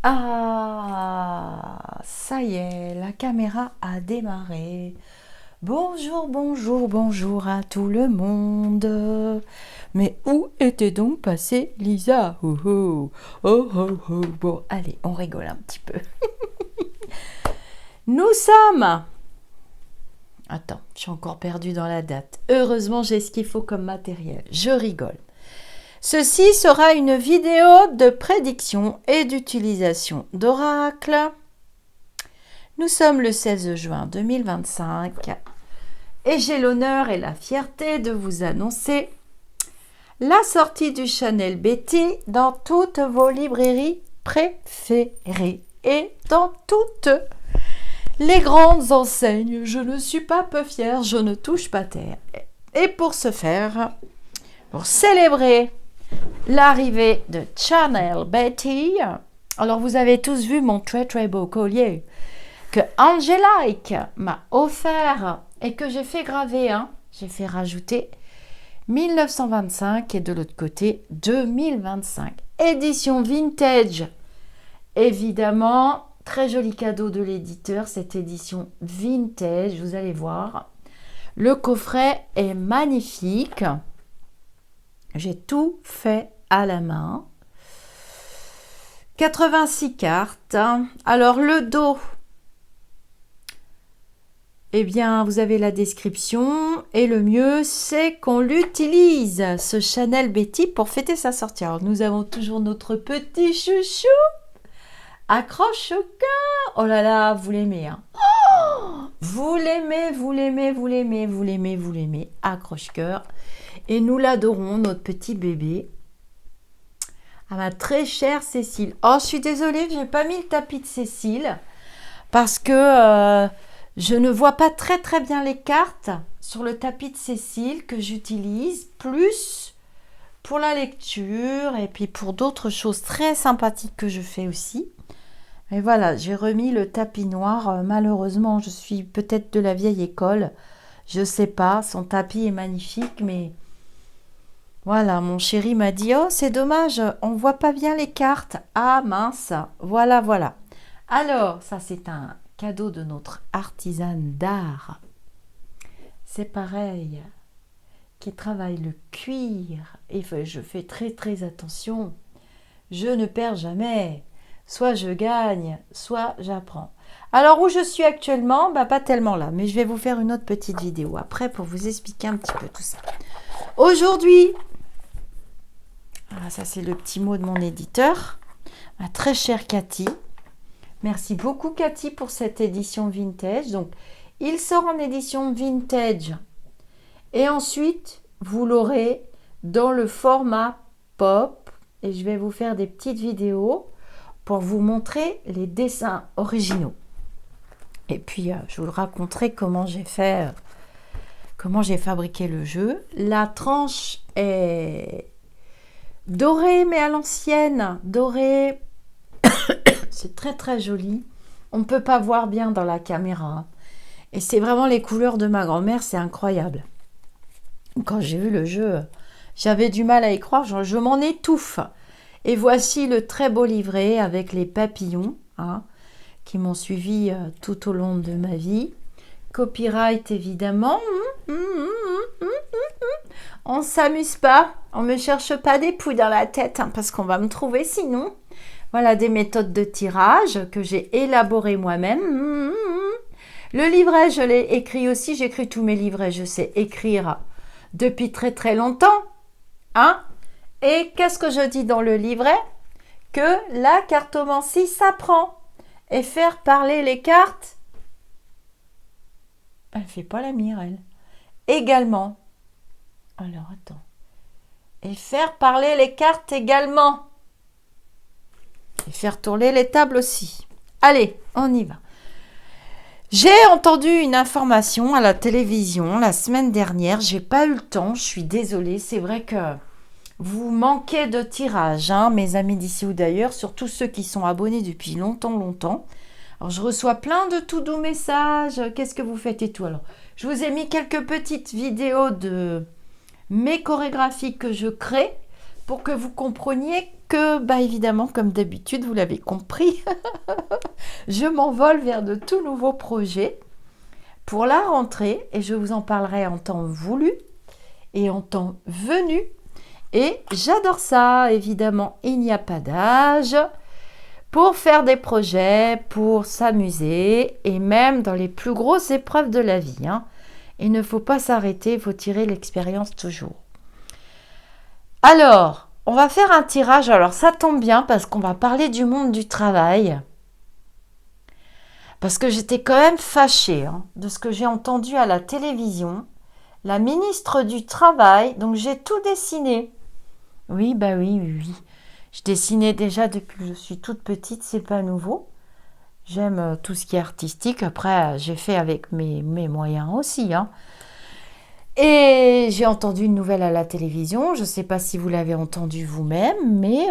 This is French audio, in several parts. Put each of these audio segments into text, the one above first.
Ah, ça y est, la caméra a démarré. Bonjour, bonjour, bonjour à tout le monde. Mais où était donc passée Lisa? Oh oh, oh oh oh. Bon, allez, on rigole un petit peu. Nous sommes... Attends, je suis encore perdue dans la date. Heureusement, j'ai ce qu'il faut comme matériel. Je rigole. Ceci sera une vidéo de prédiction et d'utilisation d'oracle. Nous sommes le 16 juin 2025 et j'ai l'honneur et la fierté de vous annoncer la sortie du Chanel Betty dans toutes vos librairies préférées et dans toutes les grandes enseignes. Je ne suis pas peu fière, je ne touche pas terre. Et pour ce faire, pour célébrer l'arrivée de Chanel Betty, alors vous avez tous vu mon très très beau collier que Angélique m'a offert et que j'ai fait graver, j'ai fait rajouter 1925 et de l'autre côté 2025. Édition vintage, évidemment, très joli cadeau de l'éditeur, cette édition vintage, vous allez voir. Le coffret est magnifique. J'ai tout fait à la main. 86 cartes. Alors le dos, eh bien, vous avez la description et le mieux, c'est qu'on l'utilise, ce Chanel Betty, pour fêter sa sortie. Alors, nous avons toujours notre petit chouchou, accroche au cœur. Oh là là, vous l'aimez, vous l'aimez, vous l'aimez, vous l'aimez, vous l'aimez, vous l'aimez, accroche-cœur. Et nous l'adorons, notre petit bébé. À ma très chère Cécile. Oh, je suis désolée, je n'ai pas mis le tapis de Cécile parce que... je ne vois pas très très bien les cartes sur le tapis de Cécile que j'utilise plus pour la lecture et puis pour d'autres choses très sympathiques que je fais aussi. Mais voilà, j'ai remis le tapis noir. Malheureusement, je suis peut-être de la vieille école. Je sais pas, son tapis est magnifique, mais voilà, mon chéri m'a dit « Oh, c'est dommage, on voit pas bien les cartes. » Ah mince, voilà, voilà. Alors, ça c'est un cadeau de notre artisane d'art. C'est pareil, qui travaille le cuir. Et je fais très très attention. Je ne perds jamais. Soit je gagne, soit j'apprends. Alors où je suis actuellement, pas tellement là, mais je vais vous faire une autre petite vidéo après pour vous expliquer un petit peu tout ça. Aujourd'hui, ça c'est le petit mot de mon éditeur, ma très chère Cathy. Merci beaucoup Cathy pour cette édition vintage. Donc, il sort en édition vintage. Et ensuite, vous l'aurez dans le format pop. Et je vais vous faire des petites vidéos pour vous montrer les dessins originaux. Et puis, je vous raconterai comment j'ai fait, comment j'ai fabriqué le jeu. La tranche est dorée, mais à l'ancienne. Dorée. C'est très très joli. On ne peut pas voir bien dans la caméra. Et c'est vraiment les couleurs de ma grand-mère, c'est incroyable. Quand j'ai vu le jeu, j'avais du mal à y croire, je m'en étouffe. Et voici le très beau livret avec les papillons qui m'ont suivi tout au long de ma vie. Copyright évidemment. On ne s'amuse pas, on ne me cherche pas des poules dans la tête parce qu'on va me trouver sinon. Voilà des méthodes de tirage que j'ai élaborées moi-même. Le livret, je l'ai écrit aussi. J'écris tous mes livrets. Je sais écrire depuis très très longtemps. Et qu'est-ce que je dis dans le livret? Que la cartomancie s'apprend. Et faire parler les cartes, elle ne fait pas la mire, elle. Également. Alors, attends. Et faire parler les cartes également. Et faire tourner les tables aussi. Allez, on y va. J'ai entendu une information à la télévision la semaine dernière. J'ai pas eu le temps, je suis désolée. C'est vrai que vous manquez de tirage, mes amis d'ici ou d'ailleurs, surtout ceux qui sont abonnés depuis longtemps. Alors, je reçois plein de tout doux messages. Qu'est-ce que vous faites et tout. Alors, je vous ai mis quelques petites vidéos de mes chorégraphies que je crée pour que vous compreniez que, bah évidemment, comme d'habitude, vous l'avez compris, je m'envole vers de tout nouveaux projets pour la rentrée et je vous en parlerai en temps voulu et en temps venu. Et j'adore ça, évidemment, il n'y a pas d'âge pour faire des projets, pour s'amuser et même dans les plus grosses épreuves de la vie. Il ne faut pas s'arrêter, il faut tirer l'expérience toujours. Alors, on va faire un tirage. Alors, ça tombe bien parce qu'on va parler du monde du travail. Parce que j'étais quand même fâchée de ce que j'ai entendu à la télévision. La ministre du Travail, donc j'ai tout dessiné. Oui, bah oui. Je dessinais déjà depuis que je suis toute petite, c'est pas nouveau. J'aime tout ce qui est artistique. Après, j'ai fait avec mes moyens aussi. Et j'ai entendu une nouvelle à la télévision. Je ne sais pas si vous l'avez entendu vous-même, mais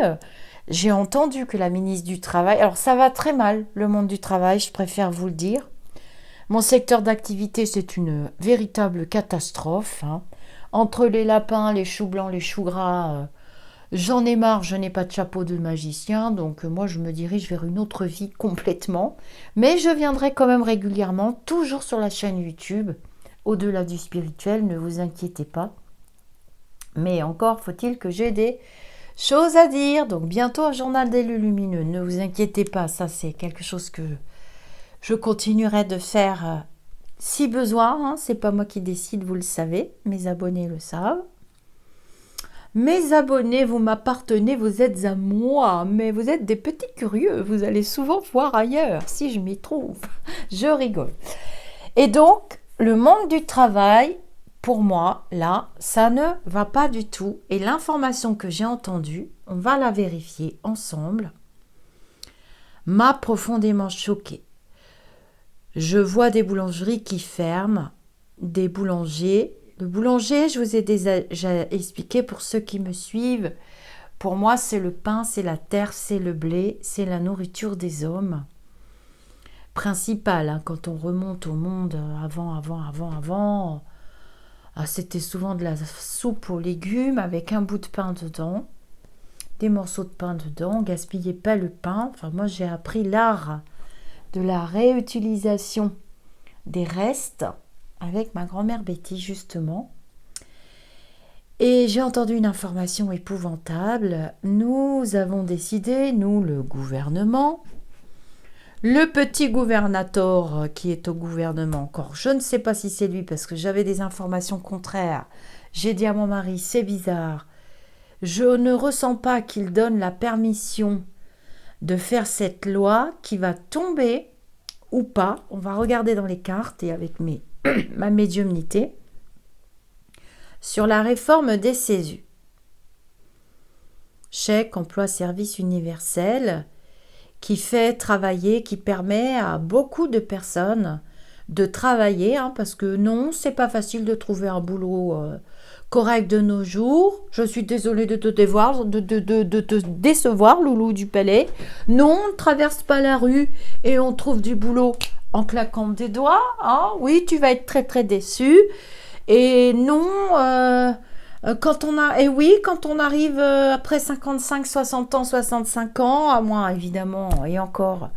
j'ai entendu que la ministre du Travail... Alors, ça va très mal, le monde du travail, je préfère vous le dire. Mon secteur d'activité, c'est une véritable catastrophe. Entre les lapins, les choux blancs, les choux gras... J'en ai marre, je n'ai pas de chapeau de magicien, donc moi je me dirige vers une autre vie complètement. Mais je viendrai quand même régulièrement, toujours sur la chaîne YouTube, au-delà du spirituel, ne vous inquiétez pas. Mais encore faut-il que j'ai des choses à dire. Donc bientôt un journal d'élu lumineux, ne vous inquiétez pas, ça c'est quelque chose que je continuerai de faire si besoin. C'est pas moi qui décide, vous le savez, mes abonnés le savent. Mes abonnés, vous m'appartenez, vous êtes à moi, mais vous êtes des petits curieux, vous allez souvent voir ailleurs, si je m'y trouve. Je rigole. Et donc, le monde du travail, pour moi, là, ça ne va pas du tout. Et l'information que j'ai entendue, on va la vérifier ensemble, m'a profondément choquée. Je vois des boulangeries qui ferment, des boulangers. Le boulanger, je vous ai déjà expliqué pour ceux qui me suivent. Pour moi, c'est le pain, c'est la terre, c'est le blé, c'est la nourriture des hommes. Principal, quand on remonte au monde avant, c'était souvent de la soupe aux légumes avec un bout de pain dedans, des morceaux de pain dedans. Gaspillez pas le pain. Enfin, moi, j'ai appris l'art de la réutilisation des restes avec ma grand-mère Betty, justement. Et j'ai entendu une information épouvantable. Nous avons décidé, nous, le gouvernement, le petit gouvernateur qui est au gouvernement encore, je ne sais pas si c'est lui parce que j'avais des informations contraires. J'ai dit à mon mari, c'est bizarre. Je ne ressens pas qu'il donne la permission de faire cette loi qui va tomber ou pas. On va regarder dans les cartes et avec ma médiumnité sur la réforme des CESU. Chèque emploi service universel qui fait travailler, qui permet à beaucoup de personnes de travailler, parce que non, c'est pas facile de trouver un boulot correct de nos jours. Je suis désolée de te décevoir, Loulou du Palais. Non, on ne traverse pas la rue et on trouve du boulot en claquant des doigts. Oui, tu vas être très très déçu. Et non, quand on arrive après 55, 60 ans, 65 ans, à moins évidemment, et encore,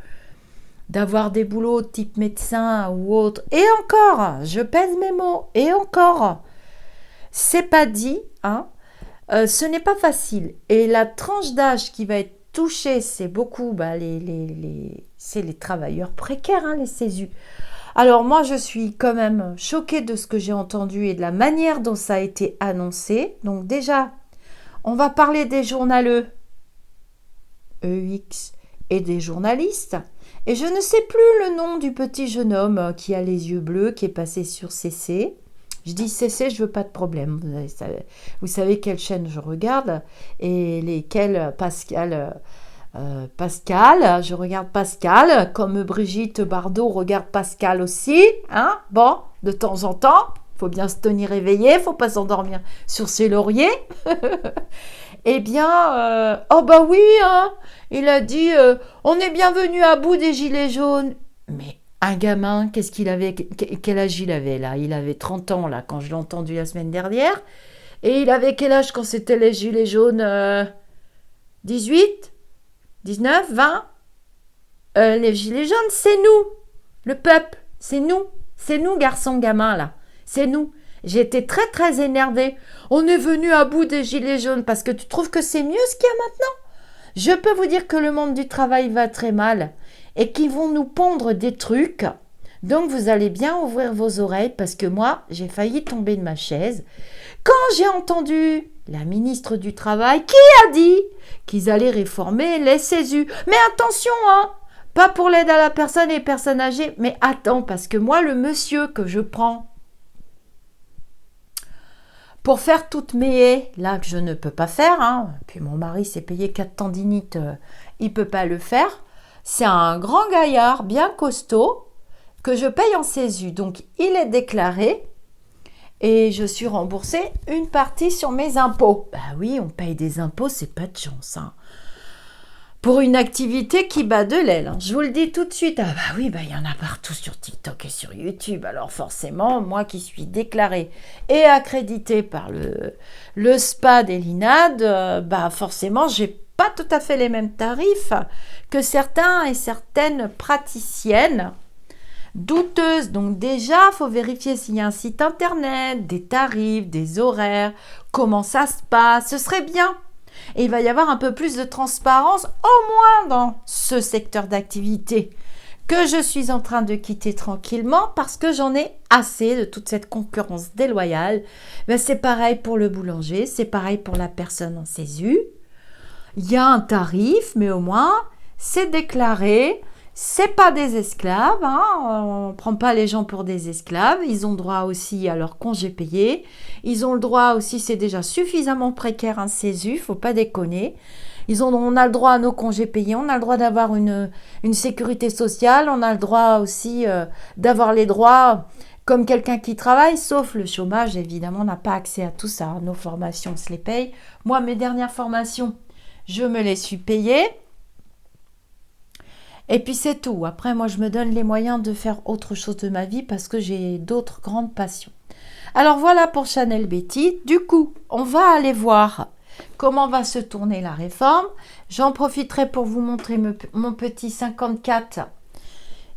d'avoir des boulots type médecin ou autre, et encore, je pèse mes mots, et encore, c'est pas dit, ce n'est pas facile. Et la tranche d'âge qui va être touchée, c'est beaucoup, c'est les travailleurs précaires, les CESU. Alors moi, je suis quand même choquée de ce que j'ai entendu et de la manière dont ça a été annoncé. Donc déjà, on va parler des journaleux, EX, et des journalistes. Et je ne sais plus le nom du petit jeune homme qui a les yeux bleus, qui est passé sur CC. Je dis CC, je veux pas de problème. Vous savez quelle chaîne je regarde et lesquelles Pascal, je regarde Pascal, comme Brigitte Bardot regarde Pascal aussi. Bon, de temps en temps, il faut bien se tenir éveillé, il ne faut pas s'endormir sur ses lauriers. Eh bien, oui, il a dit, on est bien venu à bout des gilets jaunes. Mais un gamin, qu'est-ce qu'il avait, quel âge il avait là? Il avait 30 ans là, quand je l'ai entendu la semaine dernière. Et il avait quel âge quand c'était les gilets jaunes 18, 19, 20. Les gilets jaunes, c'est nous, le peuple, c'est nous, garçons, gamins, là, c'est nous. J'ai été très, très énervée. On est venu à bout des gilets jaunes parce que tu trouves que c'est mieux ce qu'il y a maintenant. Je peux vous dire que le monde du travail va très mal et qu'ils vont nous pondre des trucs. Donc, vous allez bien ouvrir vos oreilles parce que moi, j'ai failli tomber de ma chaise quand j'ai entendu la ministre du Travail qui a dit qu'ils allaient réformer les CESU. Mais attention, hein! Pas pour l'aide à la personne et les personnes âgées, mais attends, parce que moi, le monsieur que je prends pour faire toutes mes haies, là, que je ne peux pas faire, hein, puis mon mari s'est payé 4 tendinites, il ne peut pas le faire, c'est un grand gaillard bien costaud que je paye en CESU. Donc, il est déclaré et je suis remboursée une partie sur mes impôts. Bah oui, on paye des impôts, c'est pas de chance, hein. Pour une activité qui bat de l'aile. Je vous le dis tout de suite. Ah bah oui, bah il y en a partout sur TikTok et sur YouTube. Alors forcément, moi qui suis déclarée et accréditée par le SPA des l'INAD, bah forcément, j'ai pas tout à fait les mêmes tarifs que certains et certaines praticiennes douteuses. Donc déjà, il faut vérifier s'il y a un site internet, des tarifs, des horaires, comment ça se passe. Ce serait bien. Et il va y avoir un peu plus de transparence, au moins dans ce secteur d'activité que je suis en train de quitter tranquillement parce que j'en ai assez de toute cette concurrence déloyale. Ben, c'est pareil pour le boulanger, c'est pareil pour la personne en CESU. Il y a un tarif, mais au moins, c'est déclaré. C'est pas des esclaves, hein. On ne prend pas les gens pour des esclaves. Ils ont droit aussi à leur congé payé. Ils ont le droit aussi, c'est déjà suffisamment précaire un CESU, faut pas déconner. On a le droit à nos congés payés, on a le droit d'avoir une sécurité sociale, on a le droit aussi d'avoir les droits comme quelqu'un qui travaille, sauf le chômage, évidemment, on n'a pas accès à tout ça. Nos formations, on se les paye. Moi, mes dernières formations, je me les suis payées. Et puis c'est tout. Après, moi, je me donne les moyens de faire autre chose de ma vie parce que j'ai d'autres grandes passions. Alors voilà pour Chanel Betty. Du coup, on va aller voir comment va se tourner la réforme. J'en profiterai pour vous montrer mon petit 54.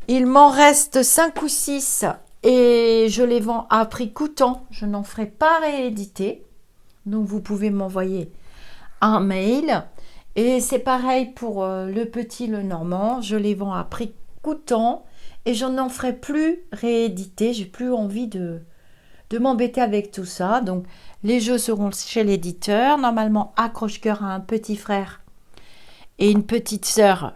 Il m'en reste 5 ou 6 et je les vends à prix coûtant. Je n'en ferai pas rééditer. Donc vous pouvez m'envoyer un mail. Et c'est pareil pour le petit, le normand. Je les vends à prix coûtant et je n'en ferai plus rééditer. J'ai plus envie de m'embêter avec tout ça. Donc, les jeux seront chez l'éditeur. Normalement, Accroche-Cœur a un petit frère et une petite sœur.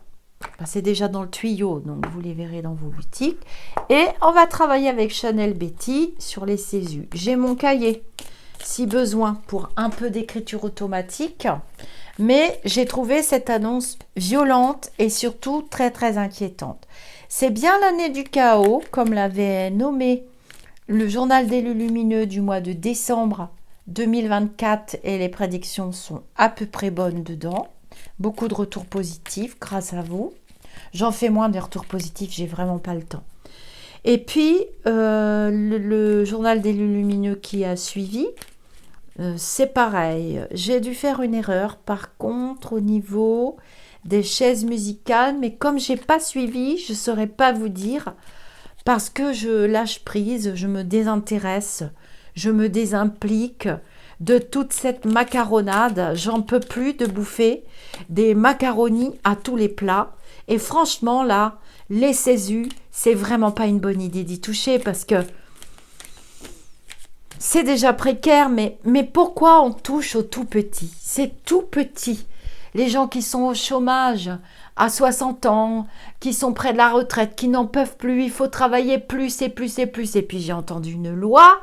Ben, c'est déjà dans le tuyau, donc vous les verrez dans vos boutiques. Et on va travailler avec Chanel Betty sur les CESU. J'ai mon cahier, si besoin, pour un peu d'écriture automatique. Mais j'ai trouvé cette annonce violente et surtout très très inquiétante. C'est bien l'année du chaos, comme l'avait nommé le journal des Lumineux du mois de décembre 2024 et les prédictions sont à peu près bonnes dedans. Beaucoup de retours positifs grâce à vous. J'en fais moins des retours positifs, j'ai vraiment pas le temps. Et puis, le journal des Lumineux qui a suivi, c'est pareil, j'ai dû faire une erreur par contre au niveau des chaises musicales, mais comme j'ai pas suivi, je saurais pas vous dire parce que je lâche prise, je me désintéresse, je me désimplique de toute cette macaronade, j'en peux plus de bouffer des macaronis à tous les plats et franchement là, les CESU, c'est vraiment pas une bonne idée d'y toucher parce que c'est déjà précaire, mais pourquoi on touche aux tout petits? C'est tout petit. Les gens qui sont au chômage à 60 ans, qui sont près de la retraite, qui n'en peuvent plus, il faut travailler plus et plus et plus. Et puis j'ai entendu une loi,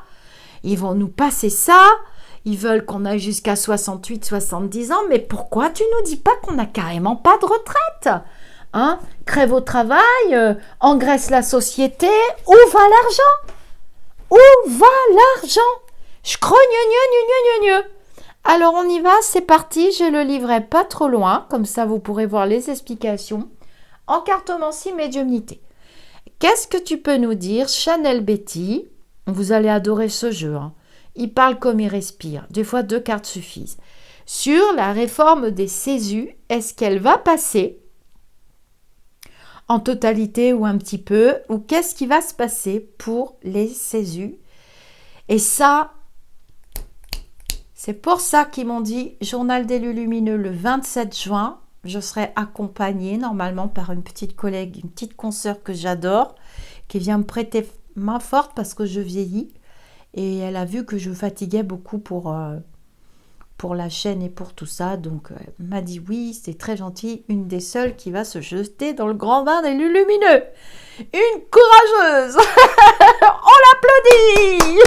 ils vont nous passer ça, ils veulent qu'on aille jusqu'à 68, 70 ans, mais pourquoi tu nous dis pas qu'on n'a carrément pas de retraite? Hein? Crève au travail, engraisse la société, où va l'argent? Où va l'argent? Je crogne, Alors on y va, c'est parti, je le livrerai pas trop loin, comme ça vous pourrez voir les explications. En cartomancie médiumnité. Qu'est-ce que tu peux nous dire, Chanel Betty? Vous allez adorer ce jeu, hein. Il parle comme il respire. Des fois, 2 cartes suffisent. Sur la réforme des CESU, est-ce qu'elle va passer en totalité ou un petit peu? Ou qu'est-ce qui va se passer pour les CESU? Et ça, c'est pour ça qu'ils m'ont dit, journal d'élu lumineux le 27 juin, je serai accompagnée normalement par une petite collègue, une petite consoeur que j'adore, qui vient me prêter main forte parce que je vieillis. Et elle a vu que je fatiguais beaucoup pour la chaîne et pour tout ça. Donc, elle m'a dit oui, c'est très gentil. Une des seules qui va se jeter dans le grand bain des lumineux. Une courageuse. On l'applaudit.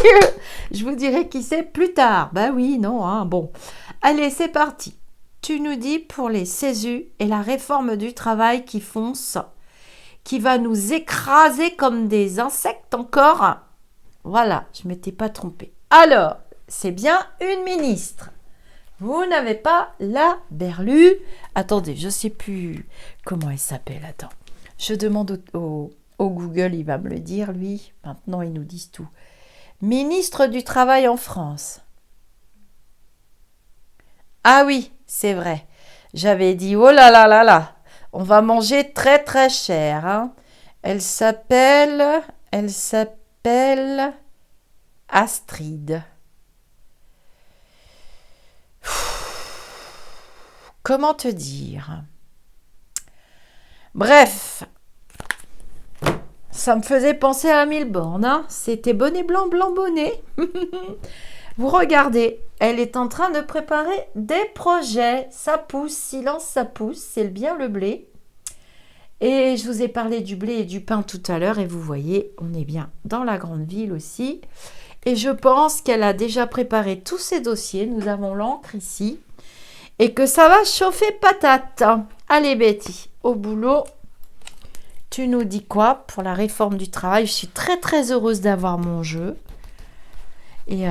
Je vous dirai qui c'est plus tard. Ben oui, non, hein, bon. Allez, c'est parti. Tu nous dis pour les CESU et la réforme du travail qui fonce, qui va nous écraser comme des insectes encore. Voilà, je ne m'étais pas trompée. Alors, c'est bien une ministre. Vous n'avez pas la berlue. Attendez, je ne sais plus comment elle s'appelle. Attends, je demande au Google, il va me le dire, lui. Maintenant, ils nous disent tout. Ministre du Travail en France. Ah oui, c'est vrai. J'avais dit, oh là là là là, on va manger très très cher. Hein. Elle s'appelle Astrid. Comment te dire? Bref, ça me faisait penser à Milborn. Hein. C'était bonnet blanc, blanc bonnet. Vous regardez, elle est en train de préparer des projets. Ça pousse, silence, ça pousse. C'est bien le blé. Et je vous ai parlé du blé et du pain tout à l'heure. Et vous voyez, on est bien dans la grande ville aussi. Et je pense qu'elle a déjà préparé tous ses dossiers. Nous avons l'encre ici. Et que ça va chauffer patate. Allez Betty, au boulot. Tu nous dis quoi pour la réforme du travail? Je suis très très heureuse d'avoir mon jeu. Et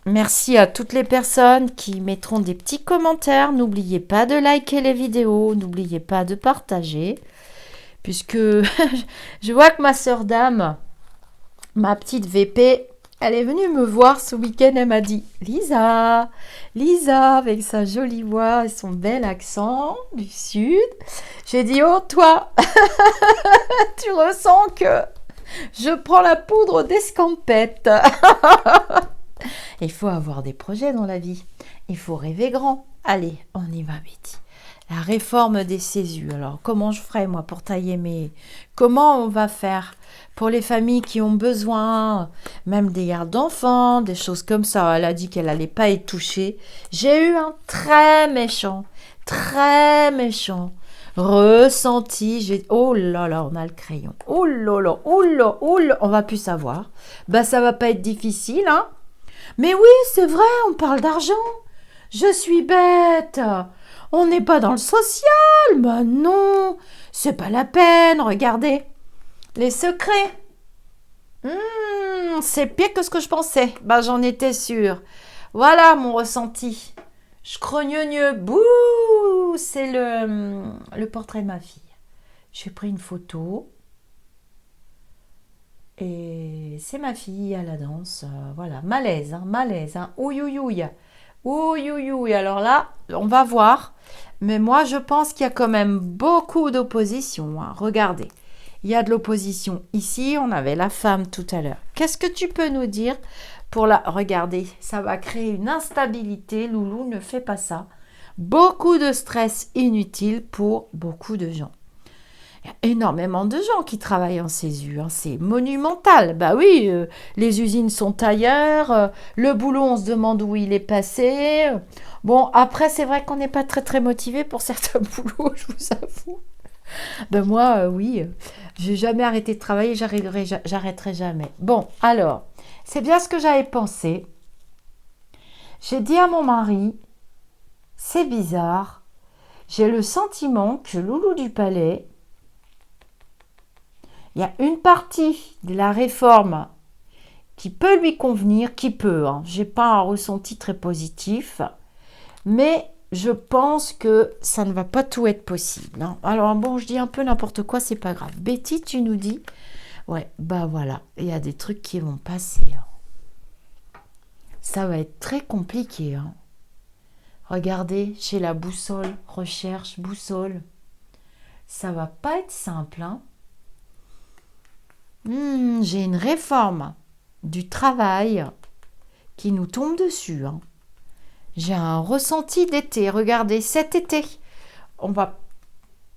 merci à toutes les personnes qui mettront des petits commentaires. N'oubliez pas de liker les vidéos. N'oubliez pas de partager. Puisque je vois que ma sœur dame, ma petite VP, elle est venue me voir ce week-end. Elle m'a dit, Lisa, avec sa jolie voix et son bel accent du sud. J'ai dit, oh toi, tu ressens que je prends la poudre d'escampette. Il faut avoir des projets dans la vie. Il faut rêver grand. Allez, on y va, Betty. La réforme des CESU. Alors, comment je ferai, moi, pour tailler mes... Comment on va faire pour les familles qui ont besoin, même des gardes d'enfants, des choses comme ça. Elle a dit qu'elle n'allait pas y toucher. J'ai eu un très méchant ressenti. Oh là là, on a le crayon. Oh là là, oh là, oh là. On va plus savoir. Bah, ça va pas être difficile, hein. Mais oui, c'est vrai, on parle d'argent. Je suis bête. On n'est pas dans le social. Bah non, c'est pas la peine. Regardez. Les secrets. C'est pire que ce que je pensais. Bah, j'en étais sûre. Voilà mon ressenti. Je crogneux. Bouh. C'est le portrait de ma fille. J'ai pris une photo. Et c'est ma fille à la danse. Voilà, malaise. Ouïe, ouïe, ouïe. Ouïe, ouïe, ouïe. Alors là, on va voir. Mais moi, je pense qu'il y a quand même beaucoup d'opposition. Hein. Regardez. Il y a de l'opposition ici. On avait la femme tout à l'heure. Qu'est-ce que tu peux nous dire pour la... Regardez, ça va créer une instabilité. Loulou, ne fais pas ça. Beaucoup de stress inutile pour beaucoup de gens. Il y a énormément de gens qui travaillent en CESU. Hein. C'est monumental. Bah oui, les usines sont ailleurs. Le boulot, on se demande où il est passé. Bon, après, c'est vrai qu'on n'est pas très, très motivé pour certains boulots, je vous avoue. Ben moi, oui, j'ai jamais arrêté de travailler, j'arrêterai jamais. Bon, alors, c'est bien ce que j'avais pensé. J'ai dit à mon mari, c'est bizarre, j'ai le sentiment que Loulou du Palais, il y a une partie de la réforme qui peut lui convenir, qui peut, hein. J'ai pas un ressenti très positif, mais je pense que ça ne va pas tout être possible. Hein. Alors bon, je dis un peu n'importe quoi, c'est pas grave. Betty, tu nous dis, ouais, bah voilà, il y a des trucs qui vont passer. Hein. Ça va être très compliqué, hein. Regardez, chez la boussole, recherche, boussole. Ça va pas être simple, hein. J'ai une réforme du travail qui nous tombe dessus, hein. J'ai un ressenti d'été. Regardez, cet été, on va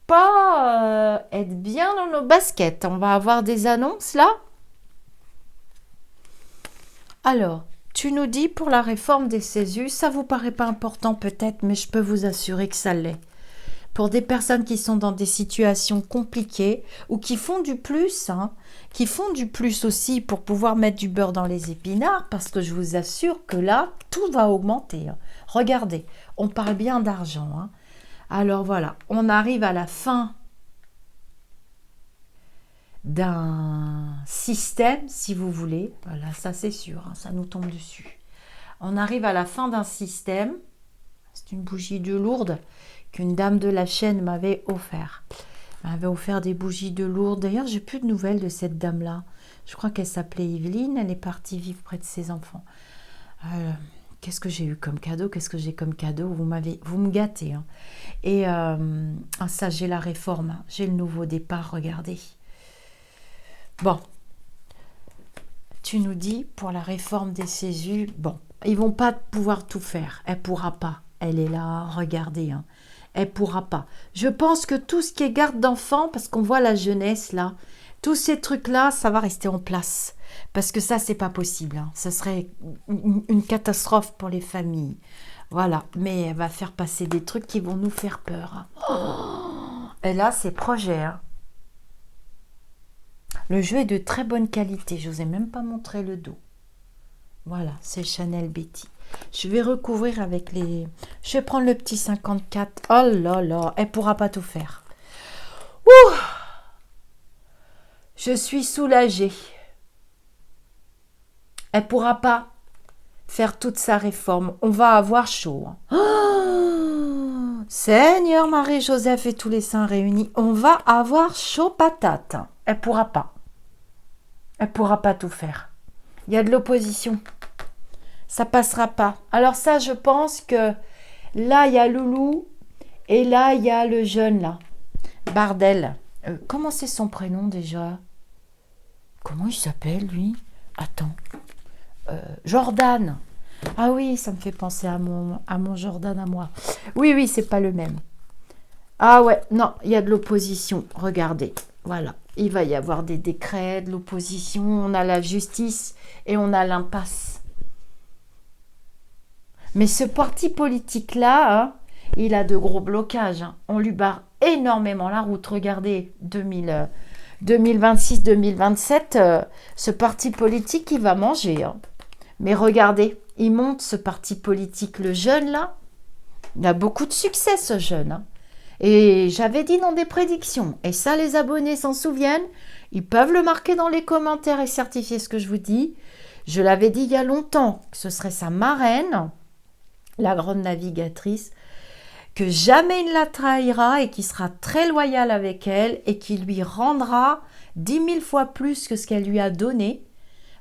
pas être bien dans nos baskets. On va avoir des annonces là. Alors, tu nous dis pour la réforme des CESU, ça vous paraît pas important peut-être, mais je peux vous assurer que ça l'est. Pour des personnes qui sont dans des situations compliquées ou qui font du plus, hein, qui font du plus aussi pour pouvoir mettre du beurre dans les épinards, parce que je vous assure que là, tout va augmenter, hein. Regardez, on parle bien d'argent, hein. Alors voilà, on arrive à la fin d'un système, si vous voulez. Voilà, ça c'est sûr, hein, ça nous tombe dessus. On arrive à la fin d'un système. C'est une bougie de Lourdes qu'une dame de la chaîne m'avait offert. Elle m'avait offert des bougies de Lourdes. D'ailleurs, j'ai plus de nouvelles de cette dame-là. Je crois qu'elle s'appelait Evelyne. Elle est partie vivre près de ses enfants. Qu'est-ce que j'ai eu comme cadeau? Qu'est-ce que j'ai comme cadeau? Vous me gâtez, hein. Et ça, j'ai la réforme. Hein. J'ai le nouveau départ, regardez. Bon. Tu nous dis, pour la réforme des CESU, bon, ils vont pas pouvoir tout faire. Elle pourra pas. Elle est là, regardez, hein. Elle pourra pas. Je pense que tout ce qui est garde d'enfants, parce qu'on voit la jeunesse là, tous ces trucs-là, ça va rester en place. Parce que ça, c'est pas possible, hein. Ce serait une catastrophe pour les familles. Voilà. Mais elle va faire passer des trucs qui vont nous faire peur, hein. Oh, et là, c'est projet, hein. Le jeu est de très bonne qualité. Je vous ai même pas montré le dos. Voilà, c'est Chanel Betty. Je vais recouvrir avec les... Je vais prendre le petit 54. Oh là là, elle pourra pas tout faire. Ouh, je suis soulagée. Elle pourra pas faire toute sa réforme. On va avoir chaud, hein. Oh, Seigneur Marie-Joseph et tous les saints réunis, on va avoir chaud patate. Elle pourra pas. Elle pourra pas tout faire. Il y a de l'opposition. Ça passera pas. Alors ça, je pense que là, il y a Loulou et là, il y a le jeune, là. Bardel. Comment c'est son prénom, déjà? Comment il s'appelle, lui? Attends. Jordan. Ah oui, ça me fait penser à mon Jordan à moi. Oui, oui, c'est pas le même. Ah ouais, non, il y a de l'opposition. Regardez, voilà. Il va y avoir des décrets, de l'opposition. On a la justice et on a l'impasse. Mais ce parti politique-là, hein, il a de gros blocages, hein. On lui barre énormément la route. Regardez, 2026-2027, ce parti politique, il va manger, hein. Mais regardez, il monte ce parti politique, le jeune là. Il a beaucoup de succès, ce jeune, hein. Et j'avais dit dans des prédictions, et ça les abonnés s'en souviennent, ils peuvent le marquer dans les commentaires et certifier ce que je vous dis. Je l'avais dit il y a longtemps, que ce serait sa marraine, la grande navigatrice, que jamais il ne la trahira et qui sera très loyal avec elle et qui lui rendra 10 000 fois plus que ce qu'elle lui a donné.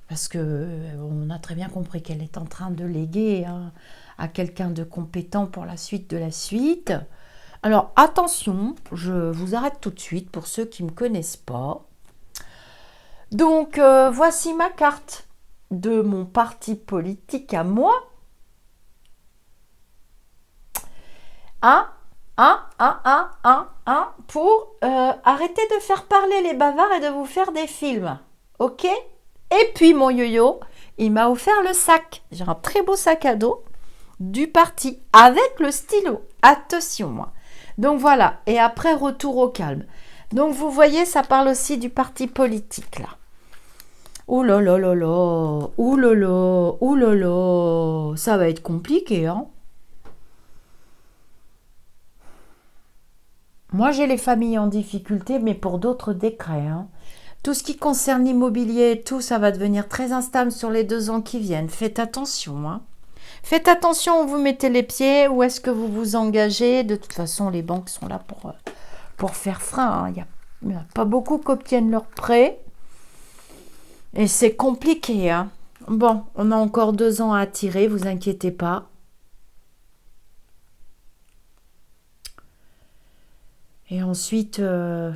Parce qu'on a très bien compris qu'elle est en train de léguer, hein, à quelqu'un de compétent pour la suite de la suite. Alors attention, je vous arrête tout de suite pour ceux qui ne me connaissent pas. Donc voici ma carte de mon parti politique à moi. Pour arrêter de faire parler les bavards et de vous faire des films. Ok? Et puis mon yo-yo, il m'a offert le sac. J'ai un très beau sac à dos du parti avec le stylo. Attention, moi. Donc voilà. Et après, retour au calme. Donc vous voyez, ça parle aussi du parti politique là. Ouh là là là là. Ouh là là. Ouh là là. Ça va être compliqué, hein. Moi, j'ai les familles en difficulté, mais pour d'autres décrets, hein. Tout ce qui concerne l'immobilier, tout, ça va devenir très instable sur les 2 ans qui viennent. Faites attention, hein. Faites attention où vous mettez les pieds, où est-ce que vous vous engagez. De toute façon, les banques sont là pour faire frein, hein. Il n'y a pas beaucoup qui obtiennent leurs prêts. Et c'est compliqué, hein. Bon, on a encore 2 ans à tirer, vous inquiétez pas. Et ensuite, je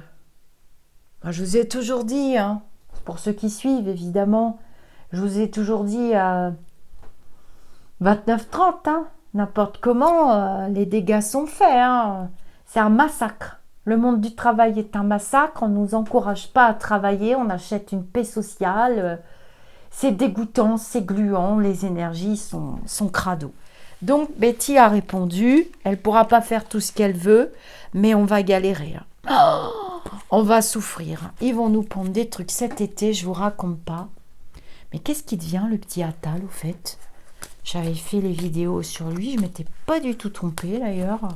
vous ai toujours dit, hein, pour ceux qui suivent évidemment, je vous ai toujours dit à 29-30, hein, n'importe comment, les dégâts sont faits. Hein. C'est un massacre. Le monde du travail est un massacre. On ne nous encourage pas à travailler. On achète une paix sociale. C'est dégoûtant, c'est gluant. Les énergies sont crado. Donc, Betty a répondu. Elle ne pourra pas faire tout ce qu'elle veut, mais on va galérer. On va souffrir. Ils vont nous prendre des trucs cet été, je ne vous raconte pas. Mais qu'est-ce qui devient, le petit Attal, au fait? J'avais fait les vidéos sur lui, je ne m'étais pas du tout trompée d'ailleurs.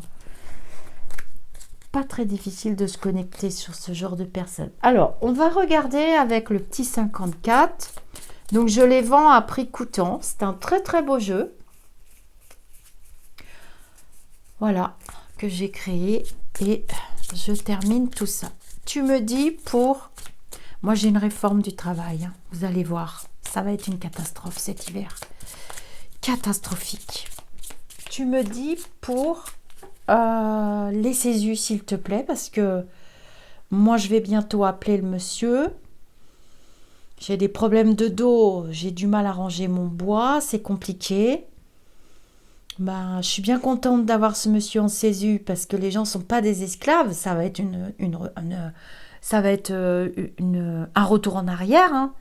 Pas très difficile de se connecter sur ce genre de personnes. Alors, on va regarder avec le petit 54. Donc, je les vends à prix coûtant. C'est un très très beau jeu. Voilà, que j'ai créé. Et je termine tout ça. Tu me dis pour... Moi, j'ai une réforme du travail. Hein. Vous allez voir, ça va être une catastrophe cet hiver. Catastrophique. Tu me dis pour les CESU, s'il te plaît, parce que moi, je vais bientôt appeler le monsieur. J'ai des problèmes de dos, j'ai du mal à ranger mon bois, c'est compliqué. Ben, je suis bien contente d'avoir ce monsieur en CESU parce que les gens ne sont pas des esclaves. Ça va être un retour en arrière. Hein.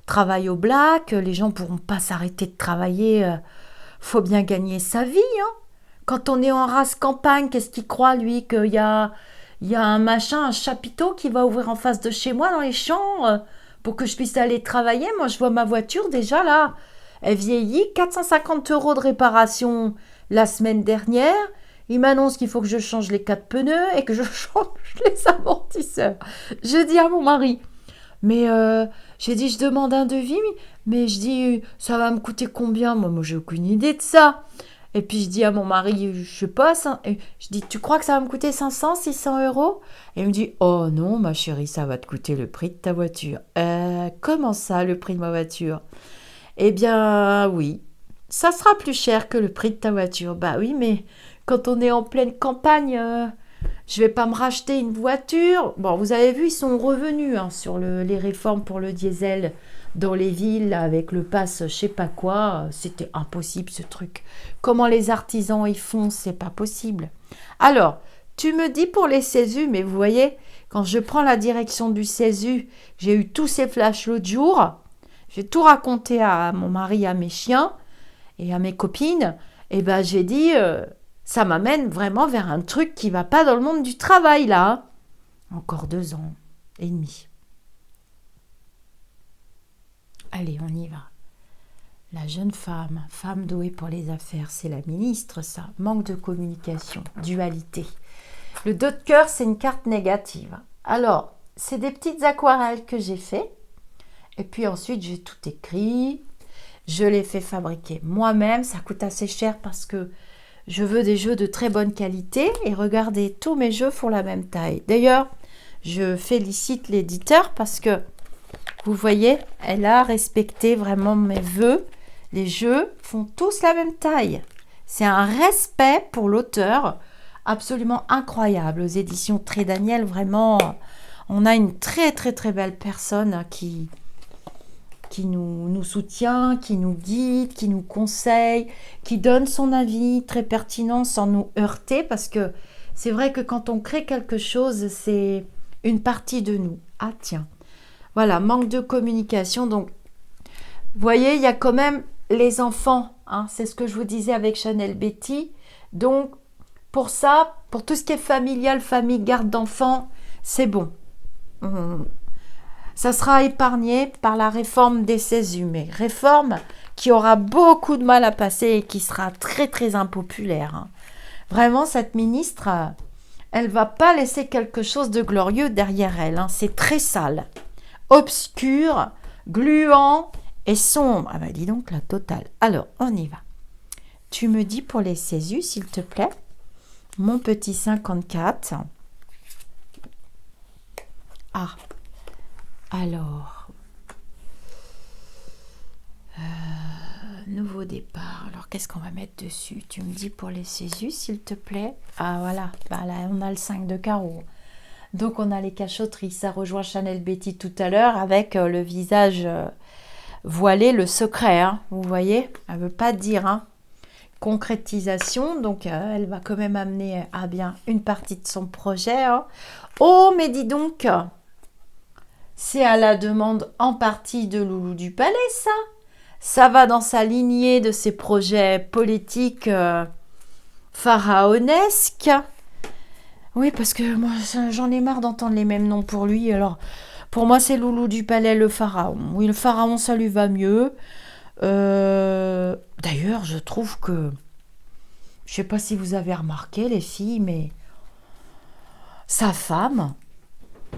Travail au black, les gens ne pourront pas s'arrêter de travailler. Faut bien gagner sa vie. Hein. Quand on est en race campagne, qu'est-ce qu'il croit, lui, qu'il y a un chapiteau qui va ouvrir en face de chez moi dans les champs pour que je puisse aller travailler. Moi, je vois ma voiture déjà là. Elle vieillit, 450 € de réparation la semaine dernière. Il m'annonce qu'il faut que je change les 4 pneus et que je change les amortisseurs. Je dis à mon mari, mais j'ai dit, je demande un devis, mais je dis, ça va me coûter combien? Moi, j'ai aucune idée de ça. Et puis je dis à mon mari, je sais pas, je dis, tu crois que ça va me coûter 500, 600 €? Et il me dit, oh non, ma chérie, ça va te coûter le prix de ta voiture. Comment ça, le prix de ma voiture? Eh bien, oui, ça sera plus cher que le prix de ta voiture. Bah oui, mais quand on est en pleine campagne, je vais pas me racheter une voiture. Bon, vous avez vu, ils sont revenus hein, sur les réformes pour le diesel dans les villes avec le pass je sais pas quoi. C'était impossible ce truc. Comment les artisans y font, c'est pas possible. Alors, tu me dis pour les CESU, mais vous voyez, quand je prends la direction du CESU, j'ai eu tous ces flashs l'autre jour. J'ai tout raconté à mon mari, à mes chiens et à mes copines. Et ben j'ai dit, ça m'amène vraiment vers un truc qui va pas dans le monde du travail là. Encore 2 ans et demi. Allez, on y va. La jeune femme, femme douée pour les affaires, c'est la ministre, ça. Manque de communication, dualité. Le 2 de cœur, c'est une carte négative. Alors, c'est des petites aquarelles que j'ai fait. Et puis ensuite, j'ai tout écrit. Je l'ai fait fabriquer moi-même. Ça coûte assez cher parce que je veux des jeux de très bonne qualité. Et regardez, tous mes jeux font la même taille. D'ailleurs, je félicite l'éditeur parce que, vous voyez, elle a respecté vraiment mes vœux. Les jeux font tous la même taille. C'est un respect pour l'auteur absolument incroyable. Aux éditions Très Daniel, vraiment, on a une très très très belle personne qui nous soutient, qui nous guide, qui nous conseille, qui donne son avis très pertinent sans nous heurter, parce que c'est vrai que quand on crée quelque chose, c'est une partie de nous. Ah tiens, voilà, manque de communication. Donc, vous voyez, il y a quand même les enfants, hein, c'est ce que je vous disais avec Chanel Betty. Donc, pour ça, pour tout ce qui est familial, famille, garde d'enfants, c'est bon. Ça sera épargné par la réforme des CESU, mais réforme qui aura beaucoup de mal à passer et qui sera très très impopulaire. Hein. Vraiment, cette ministre, elle va pas laisser quelque chose de glorieux derrière elle. Hein. C'est très sale, obscur, gluant et sombre. Ah bah dis donc la totale. Alors, on y va. Tu me dis pour les CESU, s'il te plaît, mon petit 54. Ah. Alors, départ. Alors, qu'est-ce qu'on va mettre dessus? Tu me dis pour les Césus, s'il te plaît. Ah, voilà. Bah, là, on a le 5 de carreau. Donc, on a les cachotteries. Ça rejoint Chanel Betty tout à l'heure avec le visage voilé, le secret. Hein, vous voyez? Elle ne veut pas dire. Hein. Concrétisation. Donc, elle va quand même amener à bien une partie de son projet. Hein. Oh, mais dis donc, c'est à la demande en partie de Loulou du Palais, ça. Ça va dans sa lignée de ses projets politiques pharaonesques. Oui, parce que moi, j'en ai marre d'entendre les mêmes noms pour lui. Alors, pour moi, c'est Loulou du Palais, le pharaon. Oui, le pharaon, ça lui va mieux. D'ailleurs, je trouve que... Je sais pas si vous avez remarqué, les filles, mais... Sa femme...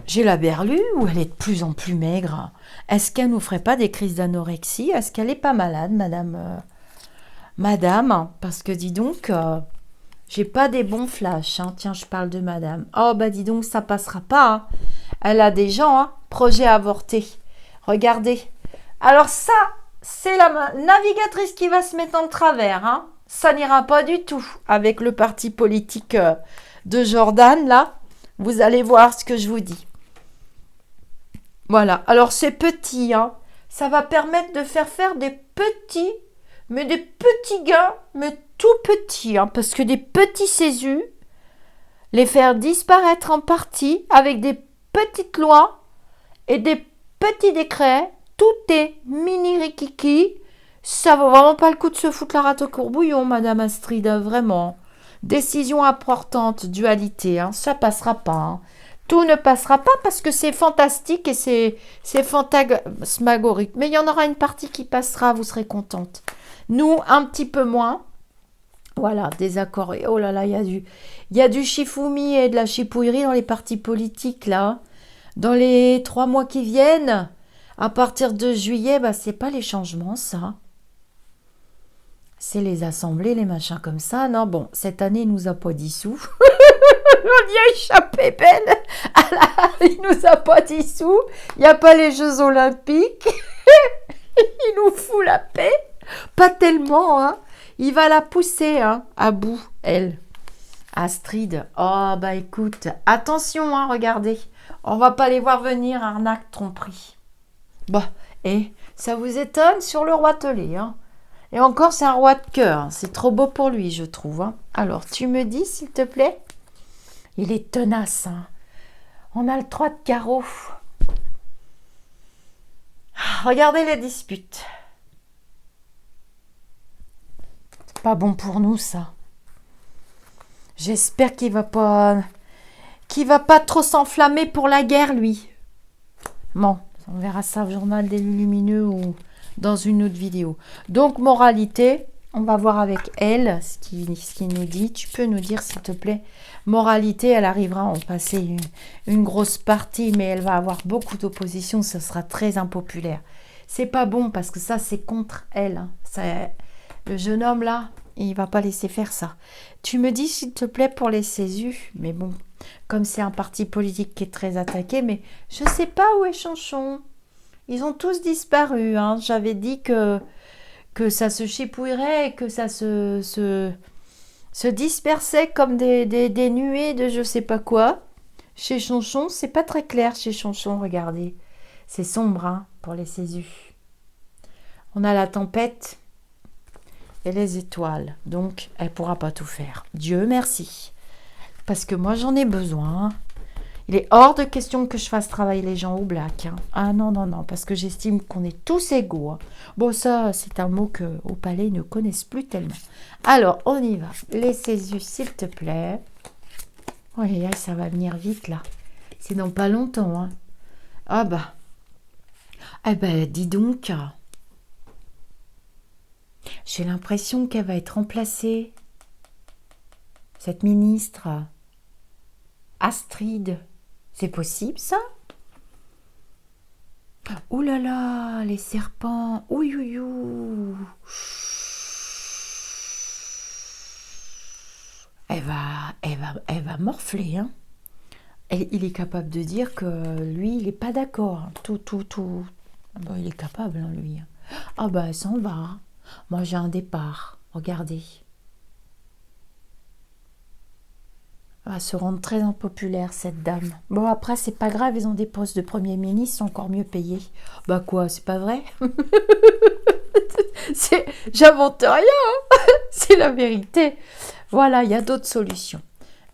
J'ai la berlue ou elle est de plus en plus maigre? Est-ce qu'elle nous ferait pas des crises d'anorexie? Est-ce qu'elle est pas malade, madame? Parce que dis donc, j'ai pas des bons flashs. Hein. Tiens, je parle de madame. Oh, bah dis donc, ça passera pas. Hein. Elle a des gens, hein. Projet avorté. Regardez. Alors ça, c'est la navigatrice qui va se mettre en travers. Hein. Ça n'ira pas du tout avec le parti politique de Jordan, là. Vous allez voir ce que je vous dis. Voilà. Alors, c'est petit, hein. Ça va permettre de faire des petits, mais des petits gains, mais tout petits, hein, parce que des petits Césus, les faire disparaître en partie avec des petites lois et des petits décrets, tout est mini rikiki. Ça vaut vraiment pas le coup de se foutre la rate au courbouillon, Madame Astrid, vraiment. Décision importante, dualité, hein, ça passera pas. Hein. Tout ne passera pas parce que c'est fantastique et c'est fantasmagorique. Mais il y en aura une partie qui passera, vous serez contente. Nous, un petit peu moins. Voilà, désaccord. Oh là là, il y a du chifoumi et de la chipouillerie dans les partis politiques, là. Dans les 3 mois qui viennent, à partir de juillet, bah, c'est pas les changements, ça. C'est les assemblées, les machins comme ça. Non, bon, cette année, il nous a pas dissous. On y a échappé belle. Il nous a pas dissous. Il n'y a pas les Jeux Olympiques. Il nous fout la paix. Pas tellement, hein. Il va la pousser, hein, à bout, elle. Astrid. Oh, bah écoute, attention, hein, regardez. On va pas les voir venir, arnaque, tromperie. Bah, et ça vous étonne sur le roi Telé, hein. Et encore, c'est un roi de cœur. C'est trop beau pour lui, je trouve. Hein. Alors, tu me dis, s'il te plaît? Il est tenace. Hein. On a le 3 de carreau. Regardez les disputes. C'est pas bon pour nous, ça. J'espère qu'il va pas trop s'enflammer pour la guerre, lui. Bon, on verra ça au journal des lumineux ou dans une autre vidéo. Donc, moralité, on va voir avec elle ce qu'il nous dit. Tu peux nous dire, s'il te plaît, moralité, elle arrivera à en passer une grosse partie, mais elle va avoir beaucoup d'opposition, ça sera très impopulaire. C'est pas bon, parce que ça, c'est contre elle. Hein. Le jeune homme, là, il va pas laisser faire ça. Tu me dis, s'il te plaît, pour les Césus, mais bon, comme c'est un parti politique qui est très attaqué, mais je sais pas où est Chanchon. Ils ont tous disparu. Hein. J'avais dit que ça se chipouillerait et que ça se dispersait comme des nuées de je sais pas quoi. Chez Chanchon, c'est pas très clair chez Chanchon, regardez. C'est sombre, hein, pour les Césus. On a la tempête et les étoiles. Donc, elle pourra pas tout faire. Dieu merci. Parce que moi, j'en ai besoin. Il est hors de question que je fasse travailler les gens au black. Hein. Ah non, non, non, parce que j'estime qu'on est tous égaux. Hein. Bon, ça, c'est un mot qu'au palais, ils ne connaissent plus tellement. Alors, on y va. Les Césus, s'il te plaît. Oui, ça va venir vite, là. C'est dans pas longtemps. Hein. Ah bah. Eh ben, dis donc. J'ai l'impression qu'elle va être remplacée. Cette ministre. Astrid. C'est possible, ça? Ouh là là, les serpents. Ouh, ouh, ouh. Elle va morfler, hein. Il est capable de dire que lui, il n'est pas d'accord. Tout. Bon, il est capable, hein, lui. Ah bah, elle s'en va. Moi, j'ai un départ. Regardez. Elle va se rendre très impopulaire, cette dame. Bon, après, c'est pas grave, ils ont des postes de Premier ministre, ils sont encore mieux payés. Bah quoi, c'est pas vrai? J'invente rien, hein. C'est la vérité. Voilà, il y a d'autres solutions.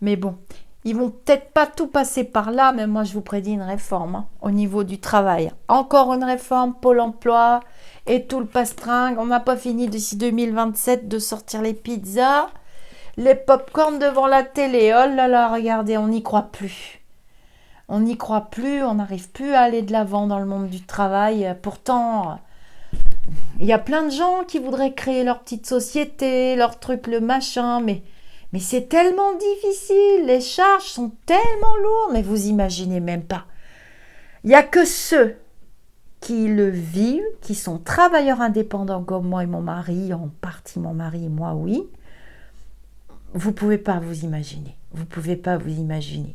Mais bon, ils vont peut-être pas tout passer par là, mais moi, je vous prédis une réforme hein, au niveau du travail. Encore une réforme, Pôle emploi et tout le pastringue. On n'a pas fini d'ici 2027 de sortir les pizzas. Les pop-corn devant la télé, oh là là, regardez, on n'y croit plus. On n'y croit plus, on n'arrive plus à aller de l'avant dans le monde du travail. Pourtant, il y a plein de gens qui voudraient créer leur petite société, leur truc, le machin, mais c'est tellement difficile, les charges sont tellement lourdes, mais vous imaginez même pas. Il n'y a que ceux qui le vivent, qui sont travailleurs indépendants comme moi et mon mari, en partie mon mari et moi, oui. Vous ne pouvez pas vous imaginer. Vous ne pouvez pas vous imaginer.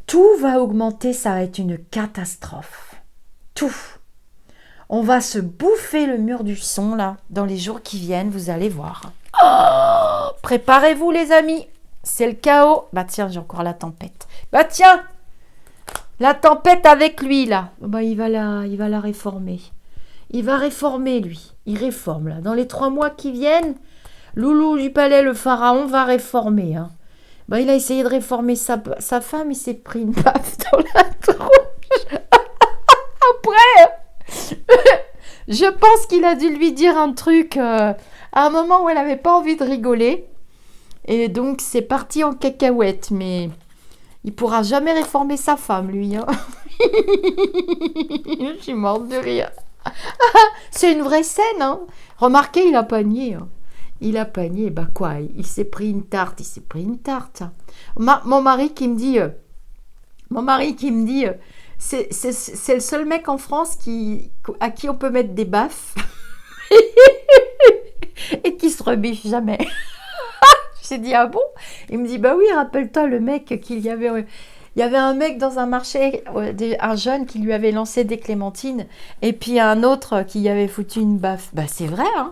Tout va augmenter, ça va être une catastrophe. Tout. On va se bouffer le mur du son, là, dans les jours qui viennent, vous allez voir. Oh, préparez-vous, les amis. C'est le chaos. Bah tiens, j'ai encore la tempête. Bah tiens, la tempête avec lui, là. Bah, il va la réformer. Il va réformer, lui. Il réforme, là. Dans les 3 mois qui viennent, Loulou du palais, le pharaon, va réformer. Hein. Ben, il a essayé de réformer sa femme, il s'est pris une baffe dans la tronche. Après, je pense qu'il a dû lui dire un truc à un moment où elle n'avait pas envie de rigoler. Et donc, c'est parti en cacahuète. Mais il pourra jamais réformer sa femme, lui. Hein. Je suis morte de rire. C'est une vraie scène. Hein. Remarquez, il a pas nié. Hein. Il a panié, bah quoi, il s'est pris une tarte, Mon mari qui me dit, c'est le seul mec en France à qui on peut mettre des baffes et qui se rebiffe jamais. J'ai dit, ah bon? Il me dit, bah oui, rappelle-toi le mec qu'il y avait... Il y avait un mec dans un marché, un jeune qui lui avait lancé des clémentines et puis un autre qui y avait foutu une baffe. Bah c'est vrai, hein?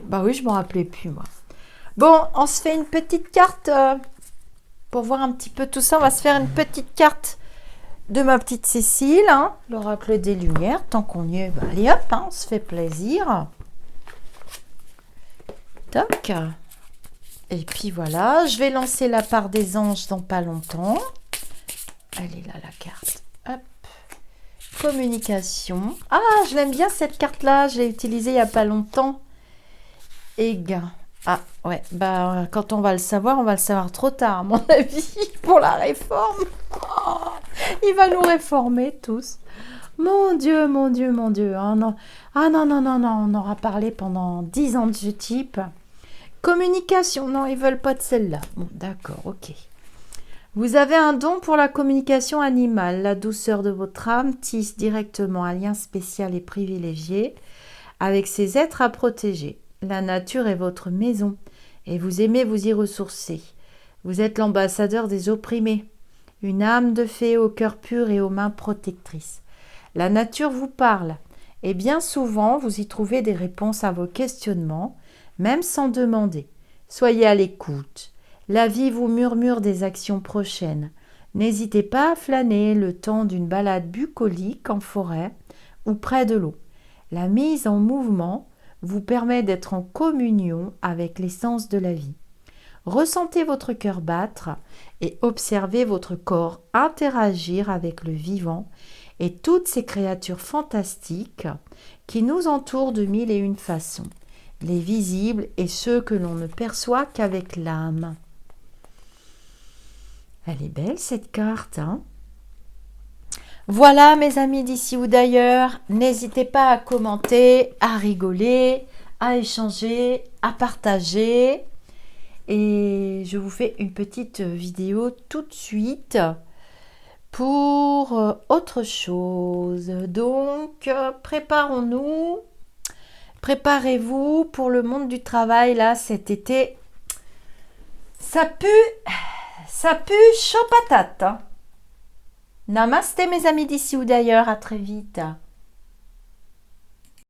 Bah oui, je m'en rappelais plus, moi. Bon, on se fait une petite carte pour voir un petit peu tout ça. On va se faire une petite carte de ma petite Cécile, hein, l'oracle des Lumières. Tant qu'on y est, bah, allez hop, hein, on se fait plaisir. Toc. Et puis voilà, je vais lancer la part des anges dans pas longtemps. Elle est là, la carte. Hop. Communication. Ah, je l'aime bien cette carte-là. Je l'ai utilisée il n'y a pas longtemps. Gain. Ah ouais, bah quand on va le savoir trop tard à mon avis pour la réforme. Oh, il va nous réformer tous. Mon Dieu, mon Dieu, mon Dieu. Oh, non. Ah non, non, non, non, on aura parlé pendant 10 ans de ce type. Communication, non, ils veulent pas de celle-là. Bon, d'accord, ok. Vous avez un don pour la communication animale. La douceur de votre âme tisse directement un lien spécial et privilégié avec ces êtres à protéger. La nature est votre maison et vous aimez vous y ressourcer. Vous êtes l'ambassadeur des opprimés, une âme de fée au cœur pur et aux mains protectrices. La nature vous parle et bien souvent vous y trouvez des réponses à vos questionnements, même sans demander. Soyez à l'écoute. La vie vous murmure des actions prochaines. N'hésitez pas à flâner le temps d'une balade bucolique en forêt ou près de l'eau. La mise en mouvement vous permet d'être en communion avec l'essence de la vie. Ressentez votre cœur battre et observez votre corps interagir avec le vivant et toutes ces créatures fantastiques qui nous entourent de 1001 façons, les visibles et ceux que l'on ne perçoit qu'avec l'âme. Elle est belle cette carte, hein? Voilà mes amis d'ici ou d'ailleurs, n'hésitez pas à commenter, à rigoler, à échanger, à partager. Et je vous fais une petite vidéo tout de suite pour autre chose. Donc, préparons-nous. Préparez-vous pour le monde du travail là cet été. Ça pue chaud patate. Hein. Namasté mes amis d'ici ou d'ailleurs, à très vite.